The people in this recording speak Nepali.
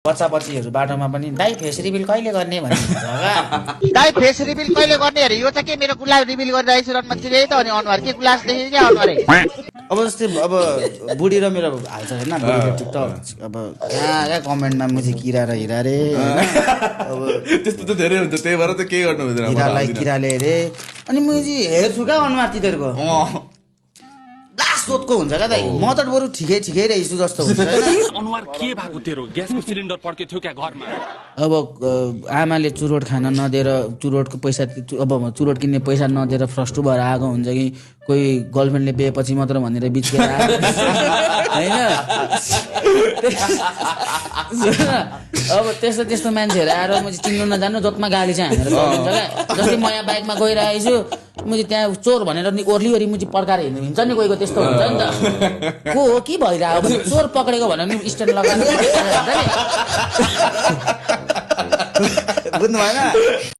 बच्चाबच्चीहरू बाटोमा पनि दाइ फेस रिभिल कहिले गर्ने भन्ने दाइ फेस रिभिल कहिले गर्ने अरे यो चाहिँ के मेरो गुलाब रिभिल गरिरहेको छु रनमा त्यही त अनि अनुहार के गुलास देखि क्या अनुहार अब जस्तै अब बुढी र मेरो हाल्छ होइन बुढीको टिकटक अब कहाँ कमेन्टमा मुझे किरा र हिरा रे अब त्यस्तो त धेरै हुन्छ त्यही भएर त केही गर्नु हुँदैन हिरालाई किराले रे अनि मुझे हेर्छु क्या अनुहार तिनीहरूको लास्ट सोधको हुन्छ क्या दाइ म त बरु ठिकै रहेछु जस्तो हुन्छ अनुहार के भएको तेरो ग्यासको सिलिन्डर पड्के थियो क्या घरमा अब आमाले चुरोट खान नदिएर चुरोटको पैसा अब चुरोट किन्ने पैसा नदिएर फ्रस्टु भएर आएको हुन्छ कि कोही गर्लफ्रेन्डले बिहेपछि मात्र भनेर बिचकेर आएको होइन अब त्यस्तो मान्छेहरू आएर म चाहिँ चिन्नु नजानु जतमा गाली चाहिँ हानेर गरिदिन्छ क्या जस्तै म यहाँ बाइकमा गइरहेको छु मैले त्यहाँ चोर भनेर नि ओर्ली म चाहिँ पड्काएर हिँड्छ नि कोहीको त्यस्तो हुन्छ नि त को हो कि भइरहेको भने चोर पक्रेको भनेर नि स्ट्यान्ड लगाएर बुझ्नु भएन